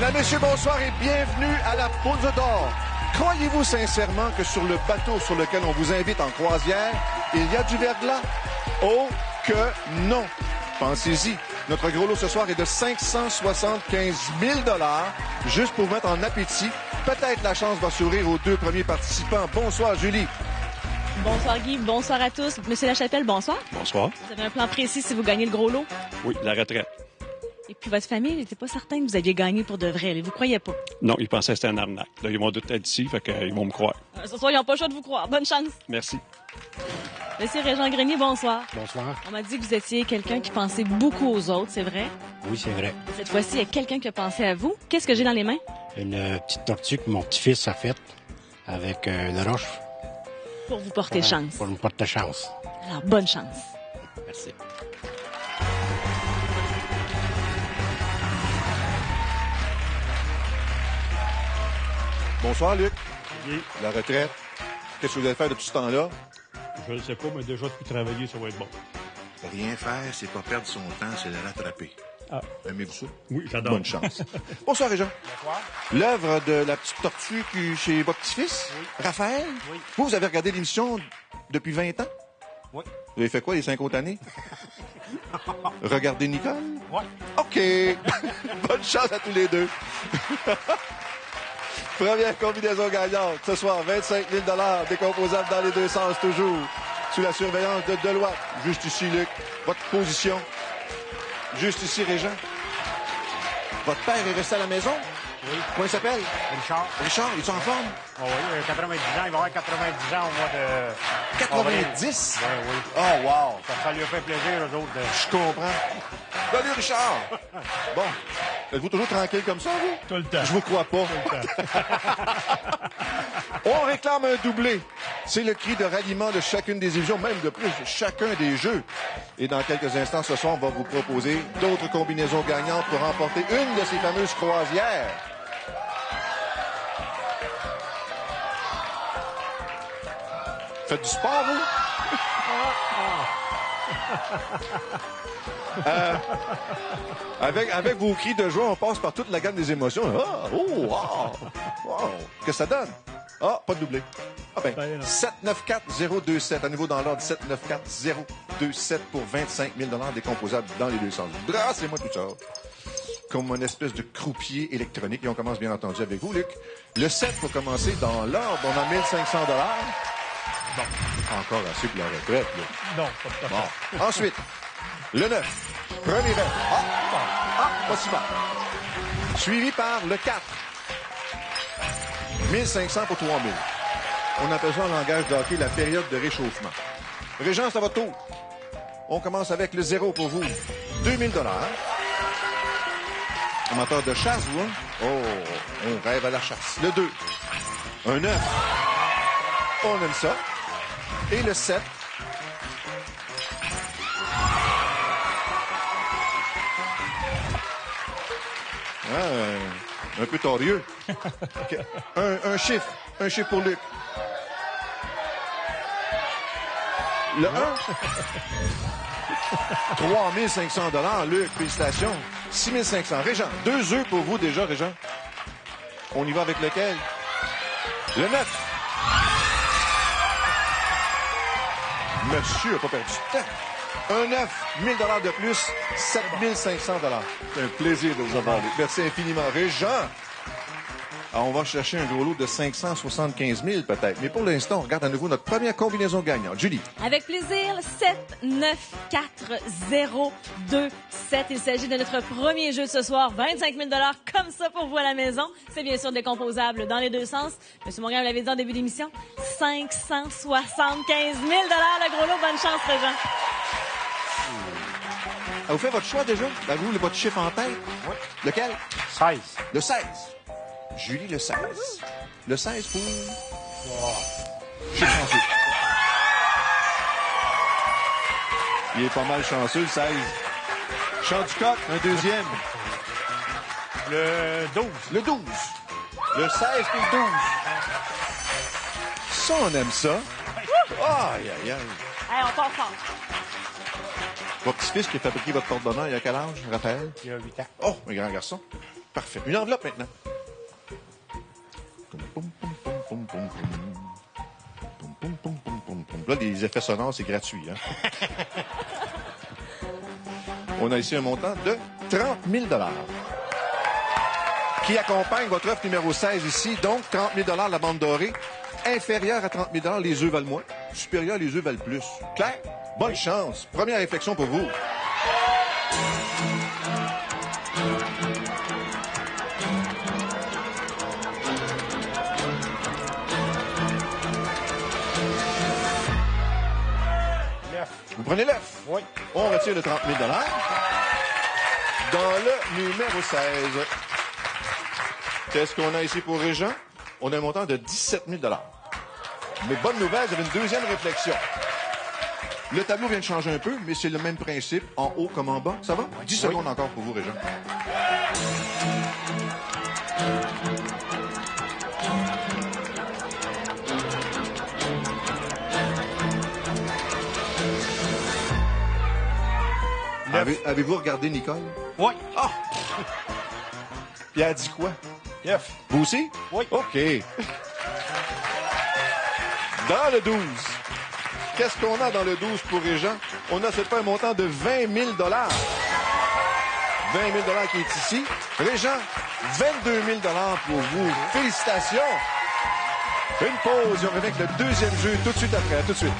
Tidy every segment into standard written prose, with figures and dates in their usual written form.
Mesdames, Messieurs, bonsoir et bienvenue à la Poudre d'Or. Croyez-vous sincèrement que sur le bateau sur lequel on vous invite en croisière, il y a du verglas? Oh que non! Pensez-y. Notre gros lot ce soir est de 575 000 $, juste pour mettre en appétit. Peut-être la chance va sourire aux deux premiers participants. Bonsoir, Julie. Bonsoir, Guy. Bonsoir à tous. Monsieur Lachapelle, bonsoir. Bonsoir. Vous avez un plan précis si vous gagnez le gros lot? Oui, la retraite. Et puis votre famille n'était pas certaine que vous aviez gagné pour de vrai. Vous croyez pas? Non, ils pensaient que c'était un arnaque. Là, ils m'ont tout être ici, fait qu'ils vont me croire. Ce soir, ils n'ont pas le choix de vous croire. Bonne chance. Merci. Monsieur Régent Grenier, bonsoir. Bonsoir. On m'a dit que vous étiez quelqu'un qui pensait beaucoup aux autres, c'est vrai? Oui, c'est vrai. Cette fois-ci, il y a quelqu'un qui a pensé à vous. Qu'est-ce que j'ai dans les mains? Une petite tortue que mon petit-fils a faite avec une roche. Pour vous porter chance. Pour me porter chance. Alors, bonne chance. Merci. Bonsoir, Luc. Oui. La retraite. Qu'est-ce que vous allez faire depuis ce temps-là? Je ne sais pas, mais déjà, depuis travailler, ça va être bon. Rien faire, c'est pas perdre son temps, c'est le rattraper. Ah. Aimez-vous ça? Oui, j'adore. Bonne chance. Bonsoir, Régent. Bonsoir. L'œuvre de la petite tortue chez votre petit-fils, Raphaël. Oui. Vous avez regardé l'émission depuis 20 ans? Oui. Vous avez fait quoi les 5 autres années? Regardez Nicole? Oui. OK. Bonne chance à tous les deux. Première combinaison gagnante. Ce soir, 25 000 $ décomposables dans les deux sens, toujours. Sous la surveillance de Deloitte. Juste ici, Luc. Votre position. Juste ici, Régent. Votre père est resté à la maison? Oui. Comment il s'appelle? Richard. Richard, il est en forme? Oh oui, 90 ans. Il va avoir 90 ans au mois de... 90? Oui, oui. Oh, wow. Ça lui a fait plaisir, eux autres. Je comprends. Salut, Richard. Bon. Êtes-vous toujours tranquille comme ça, vous? Tout le temps. Je vous crois pas. On réclame un doublé. C'est le cri de ralliement de chacune des divisions, même de plus, chacun des jeux. Et dans quelques instants, ce soir, on va vous proposer d'autres combinaisons gagnantes pour remporter une de ces fameuses croisières. Faites du sport, vous? Avec vos cris de joie, on passe par toute la gamme des émotions. Ah, oh, wow, wow. Qu'est-ce que ça donne? Ah, pas de doublé. Ah ben, 794-027. À nouveau dans l'ordre, 794-027 pour 25 000 $ décomposables dans les deux sens. Brassez-moi tout ça. Comme une espèce de croupier électronique. Et on commence bien entendu avec vous, Luc. Le 7 pour commencer dans l'ordre. On a 1 500 $. Bon, encore assez pour la retraite, là. Non, pas de Bon. Ensuite, le 9. Premier rêve. Pas si mal. Suivi par le 4. 1500 pour 3000. On appelle ça en langage de hockey la période de réchauffement. Régent, c'est à votre tour. On commence avec le 0 pour vous. 2000 $. Amateur de chasse, vous, hein? Oh, on rêve à la chasse. Le 2. Un 9. On aime ça. Et le 7. Un peu torieux. Okay. Un chiffre. Un chiffre pour Luc. Le 1. 3 500 $, Luc. Félicitations. 6 500. Régent, 2 œufs pour vous déjà, Régent. On y va avec lequel? Le 9. Monsieur n'a pas perdu de temps. Un 9, 1 000 $ de plus, 7 500 $. C'est un plaisir de vous avoir. Merci infiniment. Régent, alors on va chercher un gros lot de 575 000 peut-être. Mais pour l'instant, on regarde à nouveau notre première combinaison gagnante. Julie. Avec plaisir, le 7, 9, 4, 0, 2, 7. Il s'agit de notre premier jeu de ce soir. 25 000 $ comme ça pour vous à la maison. C'est bien sûr décomposable dans les deux sens. Monsieur Morgan, vous l'avez dit en début d'émission, 575 000 $. Le gros lot, bonne chance, Régent. Vous faites votre choix déjà? Avez-vous votre chiffre en tête? Oui. Lequel? 16. Le 16. Julie, le 16. Le 16 pour... Chiffre chanceux. Il est pas mal chanceux, le 16. Chant du coq, un deuxième. Le 12. Le 12. Le 16 puis le 12. Ça, on aime ça. Aïe, aïe, aïe. Hey, on part fort. Votre petit-fils qui a fabriqué votre porte-bonheur, il a quel âge, Raphaël? Il y a 8 ans. Oh, un grand garçon. Parfait. Une enveloppe maintenant. Là, les effets sonores, c'est gratuit. Hein? On a ici un montant de 30 000 qui accompagne votre offre numéro 16 ici. Donc, 30 000 la bande dorée. Inférieur à 30 000 les œufs valent moins. Supérieur, les œufs valent plus. Claire? Bonne chance. Première réflexion pour vous. Vous prenez l'œuf? Oui. On retire le 30 000 dans le numéro 16. Qu'est-ce qu'on a ici pour Régent? On a un montant de 17 000 Mais bonne nouvelle, j'avais une deuxième réflexion. Le tableau vient de changer un peu, mais c'est le même principe, en haut comme en bas. Ça va? 10 secondes encore pour vous, Régent. Avez-vous regardé Nicole? Oui. Ah! Puis elle a dit quoi? F. Vous aussi? Oui. OK. Dans le 12, qu'est-ce qu'on a dans le 12 pour Régent? On a cette fois un montant de 20 000 20 000 qui est ici. Régent, 22 000 pour vous. Félicitations! Une pause et on revient avec le deuxième jeu tout de suite après. À tout de suite.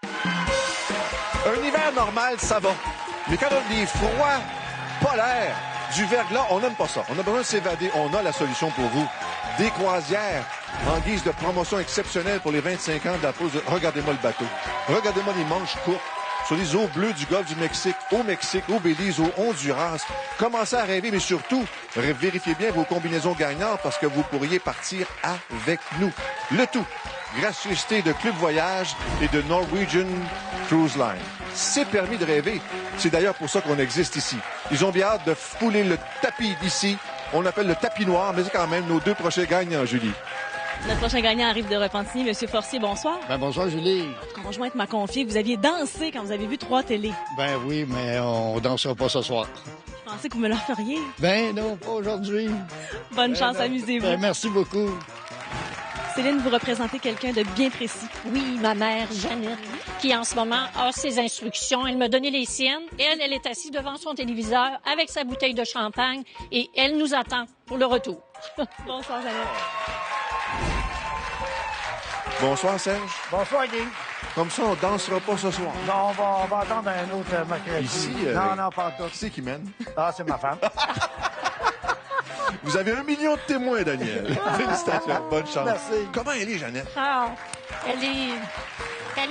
Un hiver normal, ça va. Mais quand on a des froids polaires, du verglas, on n'aime pas ça. On a besoin de s'évader. On a la solution pour vous. Des croisières en guise de promotion exceptionnelle pour les 25 ans de la pause. Regardez-moi le bateau. Regardez-moi les manches courtes sur les eaux bleues du golfe du Mexique, au Belize, au Honduras. Commencez à rêver, mais surtout, vérifiez bien vos combinaisons gagnantes parce que vous pourriez partir avec nous. Le tout, gracieuseté de Club Voyage et de Norwegian Cruise Line. C'est permis de rêver. C'est d'ailleurs pour ça qu'on existe ici. Ils ont bien hâte de fouler le tapis d'ici. On appelle le tapis noir, mais c'est quand même nos deux prochains gagnants, Julie. Notre prochain gagnant arrive de Repentigny. Monsieur Forcier, bonsoir. Bonsoir, Julie. Votre conjointe m'a confié que vous aviez dansé quand vous avez vu 3 télés. Ben oui, mais on dansera pas ce soir. Je pensais que vous me le feriez. Ben non, pas aujourd'hui. Bonne chance, amusez-vous. Ben, merci beaucoup. Céline, vous représentez quelqu'un de bien précis. Oui, ma mère, Jeannette, qui en ce moment a ses instructions. Elle m'a donné les siennes. Elle est assise devant son téléviseur avec sa bouteille de champagne et elle nous attend pour le retour. Bonsoir, Jeannette. Bonsoir, Serge. Bonsoir, Guy. Comme ça, on dansera pas ce soir. Non, on va attendre un autre mercredi. Ici, non, pas tout. Qui c'est qui mène? Ah, c'est ma femme. Vous avez 1 million de témoins, Daniel. Félicitations. Bonne chance. Merci. Comment elle est, Jeannette? Ah, elle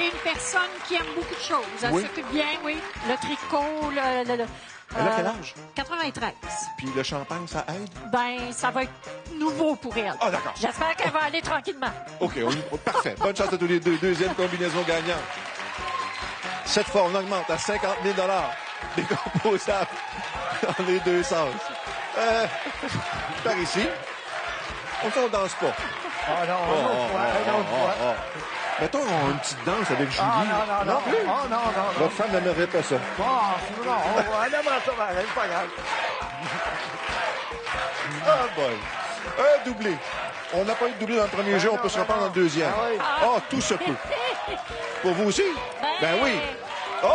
est une personne qui aime beaucoup de choses. Elle Oui. s'occupe bien, oui. Le tricot, Elle a quel âge? 93. Puis le champagne, ça aide? Ben, ça va être nouveau pour elle. Ah, d'accord. J'espère qu'elle va aller tranquillement. OK, parfait. Bonne chance à tous les deux. Deuxième combinaison gagnante. Cette fois, on augmente à 50 000 des composables dans les deux sens. Par ici. On danse pas. Ah non, un autre fois. Mettons une petite danse avec Julie. Ah non. plus? Oh non. Votre femme n'aimerait pas ça. Bon, non, elle aimerait ça, pareil, c'est pas grave. Ah boy. Un doublé. On n'a pas eu de doublé dans le premier jeu, on peut se reprendre dans le deuxième. Ah oui. Ah, tout se peut. Pour vous aussi? Ben oui. Oh!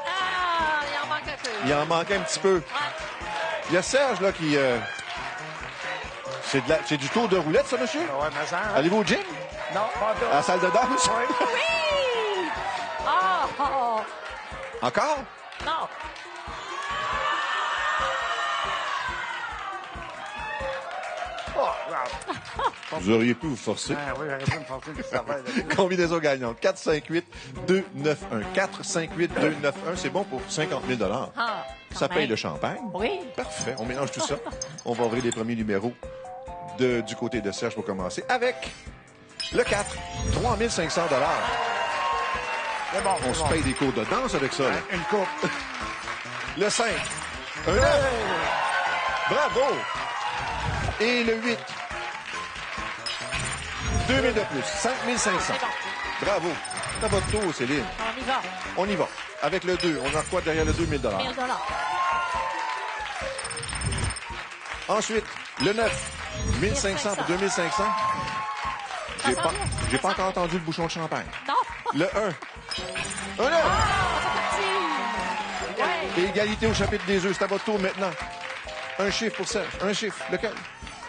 Ah, il en manque un peu. Il en manquait un petit peu. Il y a Serge, là, qui... C'est du tour de roulette, ça, monsieur? Ouais, mais ça. Allez-vous au gym? Non, pas tout. À la salle de danse? Oui. Oui! Ah! Encore? Non! Oh, Vous auriez pu vous forcer. ah, oui, j'aurais pu me forcer du travail. Combinaison gagnante. 4-5-8-2-9-1. 4-5-8-2-9-1, c'est bon pour 50 000 Ah, Ça quand paye même. le champagne. Oui. Parfait. On mélange tout ça. On va ouvrir les premiers numéros du côté de Serge pour commencer avec le 4. 3 500 C'est bon. On se paye des cours de danse avec ça. Là. Une coupe. Le 5. Un 9. Bravo. Et le 8. 2000 de plus. 5500. C'est bon. Bravo. C'est à votre tour, Céline. On y va. On y va. Avec le 2, on a quoi derrière le 2000 $? 1000 $. Ensuite, le 9. 1500 pour 2500. J'ai Ça pas, sent bien. j'ai Ça pas sent encore entendu le bouchon de champagne. Non. Le 1. Un 9. Ouais. Et égalité au chapitre des œufs. C'est à votre tour maintenant. Un chiffre pour Serge. Un chiffre. Lequel?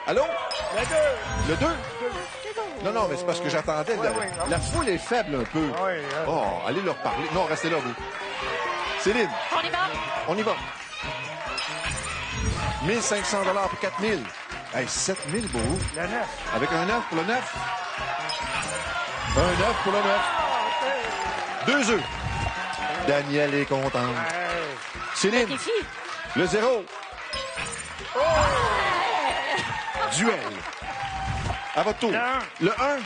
Allô? Le 2? Non, non, mais c'est parce que j'attendais. La foule est faible un peu. Oh, allez leur parler. Non, restez là, vous. Céline, On y va. on y va. 1500 $ pour 4000. Hey, 7000, beau. Le 9. Avec un 9 pour le 9. Un 9 pour le 9. 2 œufs. Daniel est content. Céline, Défi. le 0. Duel. À votre tour. Le 1.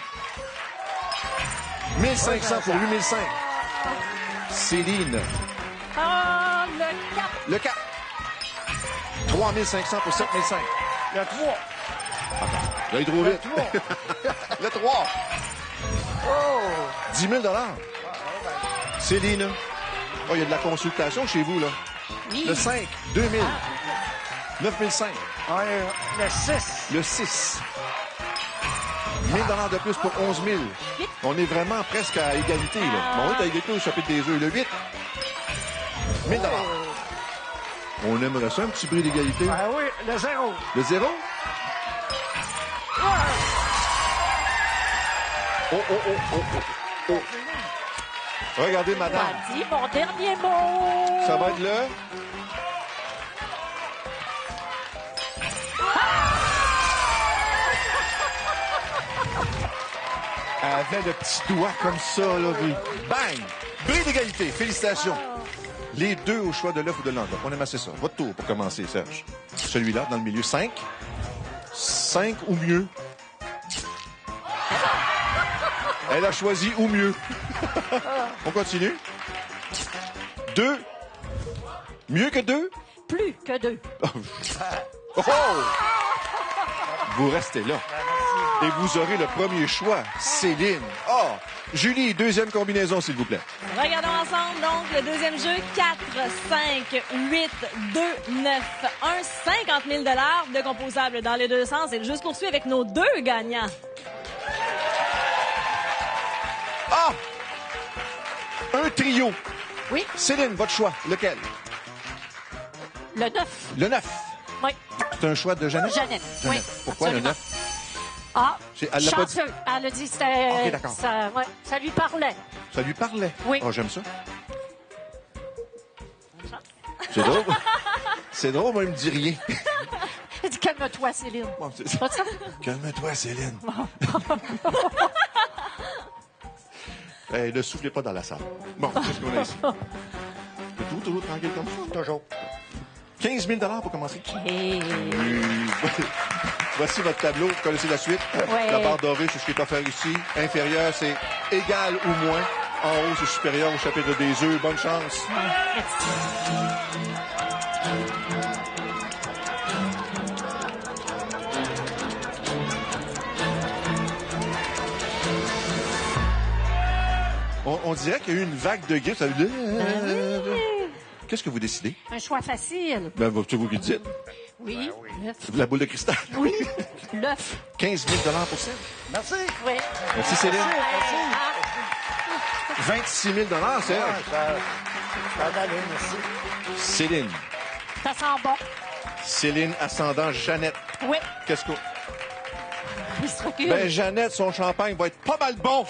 1500 pour 8500. Céline, Ah, le 4. le 4. 3500 pour 7005. Le 3. Vous allez trop vite. Le 3. 10 000 $. Céline. Oh, il y a de la consultation chez vous, là. Oui. Le 5. 2000. 9005. Le 6. Le 6. 1000 $ de plus pour 11 000. On est vraiment presque à égalité, là. Bon, on est à égalité au chapitre des œufs. Le 8. 1000 $. On aimerait ça, un petit bris d'égalité. Ah oui, le 0. Le 0. Oh, oh, oh, oh, oh, oh. Regardez, madame. Pas dit mon dernier mot. Ça va être le... Elle avait le petit doigt comme ça, là, oui. Bang! Bris d'égalité. Félicitations. Les deux au choix de l'œuf ou de l'enveloppe. On aime assez ça. Votre tour pour commencer, Serge. Celui-là, dans le milieu. 5. 5 ou mieux. Elle a choisi ou mieux. On continue. 2. Mieux que 2? Plus que 2. Oh! Vous restez là. Et vous aurez le premier choix, Céline. Oh! Julie, deuxième combinaison, s'il vous plaît. Regardons ensemble, donc, le deuxième jeu. 4, 5, 8, 2, 9, 1, 50 000 $ de composables dans les deux sens. Et le jeu se poursuit avec nos deux gagnants. Ah! Un trio. Oui. Céline, votre choix. Lequel? Le 9. Le 9. Oui. C'est un choix de Jeannette? Jeannette. Oui. Pourquoi le Absolument. 9? Ah, Elle l'a pas dit. chanceux. Elle a dit que c'était... Ok, d'accord. Ça lui parlait. Ça lui parlait. Oui. Oh, j'aime ça. C'est drôle. C'est drôle, moi, il me dit rien. Elle dit, calme-toi, Céline. Bon, c'est- Pas ça? Calme-toi, Céline. Ne soufflez pas dans la salle. Bon, qu'est-ce qu'on a ici? Toujours tranquille comme ça? Toujours. 15 000 $ pour commencer. Et... Voici votre tableau. Vous connaissez la suite. Ouais. La barre dorée, c'est ce qui est offert ici. Inférieur, c'est égal ou moins. En haut, c'est supérieur au chapitre des œufs. Bonne chance. On dirait qu'il y a eu une vague de grippe. Ça veut dire... Qu'est-ce que vous décidez? Un choix facile. Ben, c'est vous qui le dites. Oui. L'œuf. La boule de cristal. Oui. L'œuf. 15 000 $ pour ça. Merci. Oui. Merci, Céline. Ah, 26 000 $ Serge. Ça va aller, merci. Céline. ça sent bon. Céline, ascendant Jeannette. Oui. Qu'est-ce qu'on... Il se recule. Ben, Jeannette, son champagne va être pas mal bon.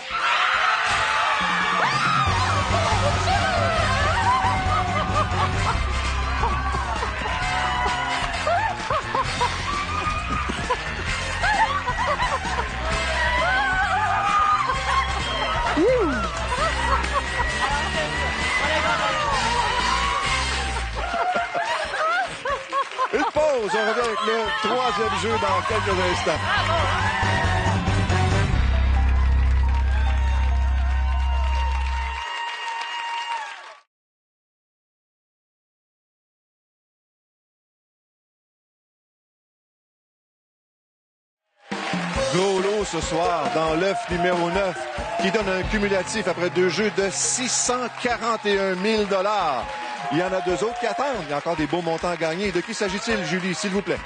Une pause. On revient avec le troisième jeu dans quelques instants. ce soir dans l'œuf numéro 9 qui donne un cumulatif après 2 jeux de 641 000 $. Il y en a 2 autres qui attendent. Il y a encore des beaux montants à gagner. De qui s'agit-il, Julie, s'il vous plaît?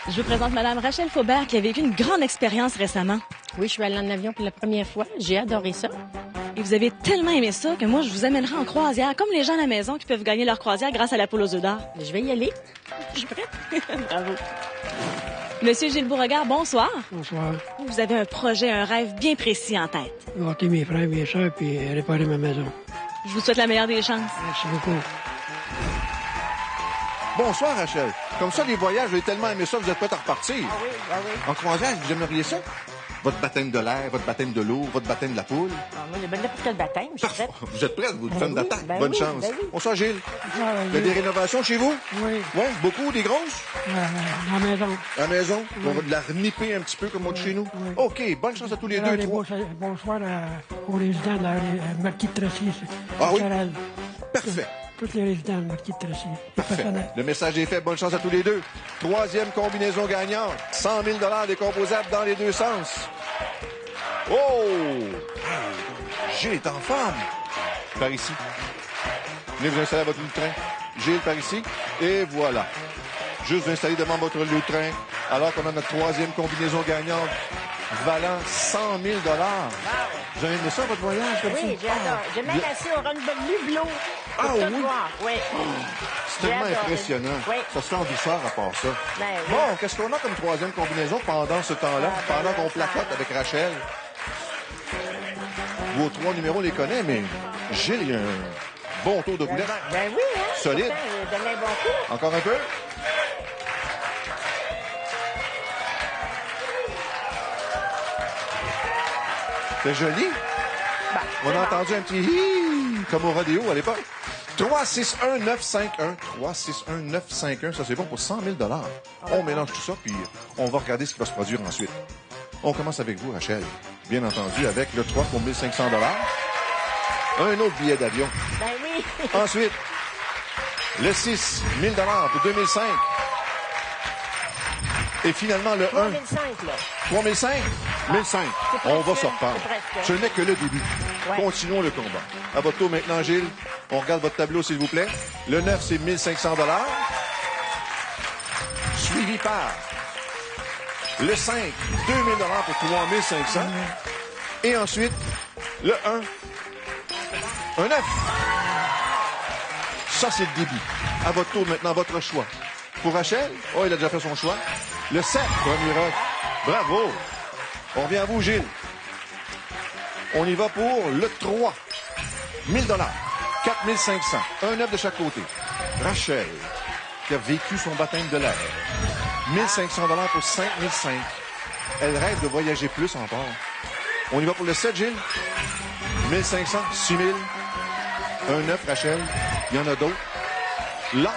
Je vous présente Mme Rachel Faubert qui a vécu une grande expérience récemment. Oui, je suis allée en avion pour la première fois. J'ai adoré ça. Et vous avez tellement aimé ça que moi, je vous amènerai en croisière, comme les gens à la maison qui peuvent gagner leur croisière grâce à la poule aux œufs d'or. Je vais y aller. Je suis prête. Bravo. Monsieur Gilles Beauregard, bonsoir. Bonsoir. Vous avez un projet, un rêve bien précis en tête. Gâter mes frères et mes soeurs puis réparer ma maison. Je vous souhaite la meilleure des chances. Merci beaucoup. Bonsoir, Rachel. Comme ça, les voyages, vous avez tellement aimé ça, vous êtes prête à repartir. Ah oui, ah oui. En croisière, vous aimeriez ça? Votre baptême de l'air, votre baptême de l'eau, votre baptême de la poule. Ah, moi, il y a bien n'importe quel baptême, je suis prête. Vous êtes prête, vous, Ben femme oui, d'attaque. ben Bonne oui, chance. ben oui. Bonsoir, Gilles. Ah, Il y a des rénovations chez vous? Oui, Oui, beaucoup, des grosses? dans la maison. À la maison? On va de la reniper un petit peu comme on dit chez nous? OK, bonne chance à tous les deux, trois. Bonsoir aux résidents de la Marquis de Tracy. Ah oui? Sorel. Parfait. Tous les résidents de Marquis de Tracy. Parfait. Le message est fait. Bonne chance à tous les deux. Troisième combinaison gagnante. 100 000 $ décomposables dans les deux sens. Oh! Gilles est en forme. Par ici. Venez vous installer à votre lutrin. Gilles, par ici. Et voilà. Juste vous installer devant votre lutrin alors qu'on a notre troisième combinaison gagnante valant 100 000 $. Vous avez aimé ça, votre voyage? Comme Oui, ça? j'adore. J'ai même assis au Ron Hublot. Ah Pour tout oui? voir. Oui. C'est tellement J'ai adoré. impressionnant. Oui. Ça se fait en douceur à part ça. Ben oui. Bon, qu'est-ce qu'on a comme troisième combinaison pendant ce temps-là, pendant qu'on placote avec Rachel? Vos 3 numéros, on les connaît, mais Gilles, il y a un bon taux de roulette. Ben oui, hein. Solide. Pourtant, j'ai donné un bon coup. Encore un peu. C'est joli. Ben, On c'est a bon. entendu un petit hi comme au rodéo à l'époque. 3-6-1-9-5-1. 3-6-1-9-5-1. Ça, c'est bon pour 100 000 $. On mélange tout ça, puis on va regarder ce qui va se produire ensuite. On commence avec vous, Rachel. Bien entendu, avec le 3 pour 1 500 $. Un autre billet d'avion. Ben oui. Ensuite, le 6, 1000 $ pour 2005. Et finalement, le 1, 3005, là. 3005, 1005. On va se reprendre. c'est presque. Ce n'est que le début. Ouais. Continuons le combat. À votre tour maintenant, Gilles. On regarde votre tableau, s'il vous plaît. Le 9, c'est 1 500 $. Suivi par le 5, 2 000 $ pour 3 500. Et ensuite, le 1, un 9. Ça, c'est le début. À votre tour maintenant, votre choix. Pour Rachel, oh, il a déjà fait son choix. Le 7, premier rock. Bravo. On revient à vous, Gilles. On y va pour le 3. 1000 $. 4 500. Un 9 de chaque côté. Rachel, qui a vécu son baptême de l'air. 1 500 $ pour 5 500. Elle rêve de voyager plus encore. On y va pour le 7, Gilles. 1 500, 6 000. Un 9, Rachel. Il y en a d'autres. Là,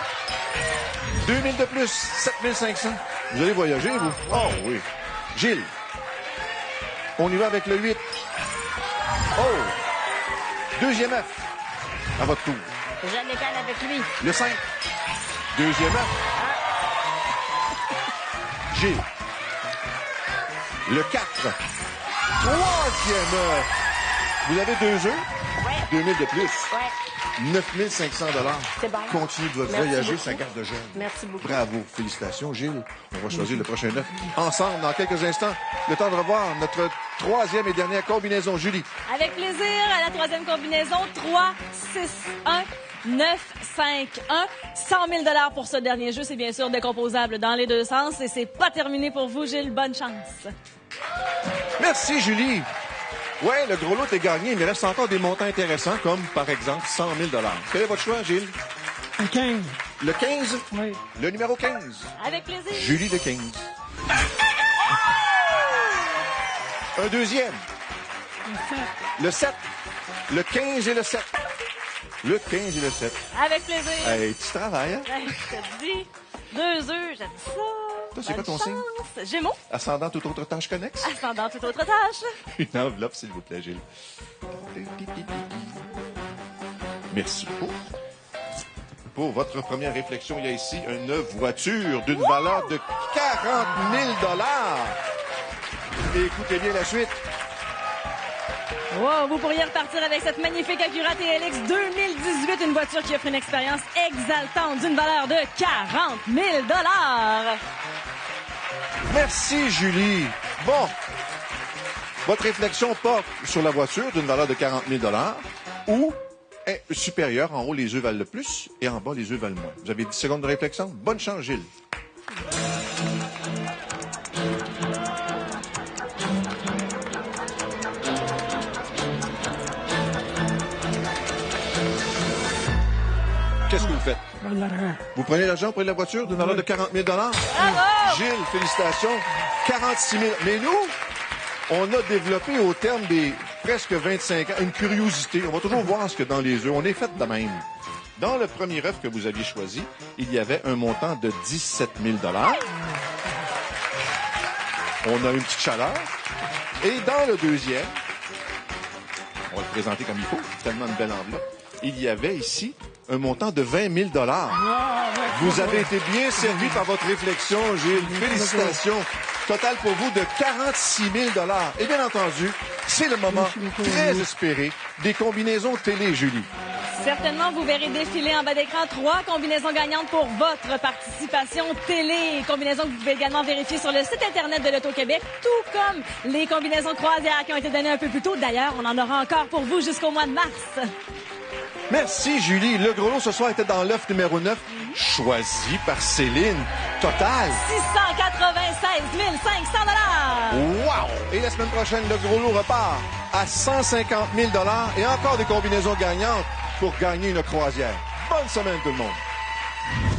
2 000 de plus, 7 500. Vous allez voyager, vous? Oh oui. Gilles, on y va avec le 8. Oh! Deuxième F. À votre tour. J'en écale avec lui. Le 5. Deuxième F. Gilles. Le 4. Troisième F. Vous avez 2 œufs? Ouais. 2 000 de plus. Ouais. 9 500 $. C'est bon. Continuez de Merci voyager, beaucoup. ça garde jeune. Merci beaucoup. Bravo. Félicitations, Gilles. On va choisir le prochain 9 ensemble dans quelques instants. Le temps de revoir notre troisième et dernière combinaison. Julie. Avec plaisir, à la troisième combinaison, 3, 6, 1, 9, 5, 1. 100 000 $ pour ce dernier jeu. C'est bien sûr décomposable dans les deux sens. Et c'est pas terminé pour vous, Gilles. Bonne chance. Merci, Julie. Ouais, le gros lot est gagné, mais il reste encore des montants intéressants, comme, par exemple, 100 000 $. Quel est votre choix, Gilles? Le 15. Le 15? Oui. Le numéro 15. Avec plaisir. Julie de 15. Un deuxième. Le 7. Le 15 et le 7. Le 15 et le 7. Avec plaisir. Hey, tu travailles, hein? Hey, je te dis, 2 œufs, j'aime ça. Toi, c'est quoi Bonne ton signe? chance. Gémeaux, Ascendant toute autre tâche connexe? ascendant toute autre tâche. Une enveloppe, s'il vous plaît, Gilles. Merci beaucoup. Pour votre première réflexion, il y a ici une voiture d'une valeur de 40 000 $. mais écoutez bien la suite. Wow, vous pourriez repartir avec cette magnifique Acura TLX 2018, une voiture qui offre une expérience exaltante d'une valeur de 40 000 $. Merci, Julie. Bon, votre réflexion porte sur la voiture d'une valeur de 40 000 $ ou est supérieure. En haut, les œufs valent le plus et en bas, les œufs valent moins. Vous avez 10 secondes de réflexion? Bonne chance, Gilles. Qu'est-ce que vous faites? Prendre l'argent. Vous prenez l'argent, vous prenez la voiture d'une valeur de 40 000 $? Bravo! Gilles, félicitations. 46 000. Mais nous, on a développé au terme des presque 25 ans une curiosité. On va toujours voir ce que dans les œufs. On est fait de même. Dans le premier œuf que vous aviez choisi, il y avait un montant de 17 000 $. On a une petite chaleur. Et dans le deuxième, on va le présenter comme il faut, tellement une belle enveloppe, il y avait ici un montant de 20 000 $. Vous avez été bien servi par votre réflexion, Gilles. Félicitations. Total pour vous de 46 000 $. Et bien entendu, c'est le moment très espéré des combinaisons télé, Julie. Certainement, vous verrez défiler en bas d'écran 3 combinaisons gagnantes pour votre participation télé. Combinaisons que vous pouvez également vérifier sur le site Internet de l'Auto-Québec, tout comme les combinaisons croisières qui ont été données un peu plus tôt. D'ailleurs, on en aura encore pour vous jusqu'au mois de mars. Merci, Julie. Le gros lot ce soir était dans l'œuf numéro 9, choisi par Céline. Total 696 500 $. Wow! Et la semaine prochaine, le gros lot repart à 150 000 $ et encore des combinaisons gagnantes pour gagner une croisière. Bonne semaine, tout le monde!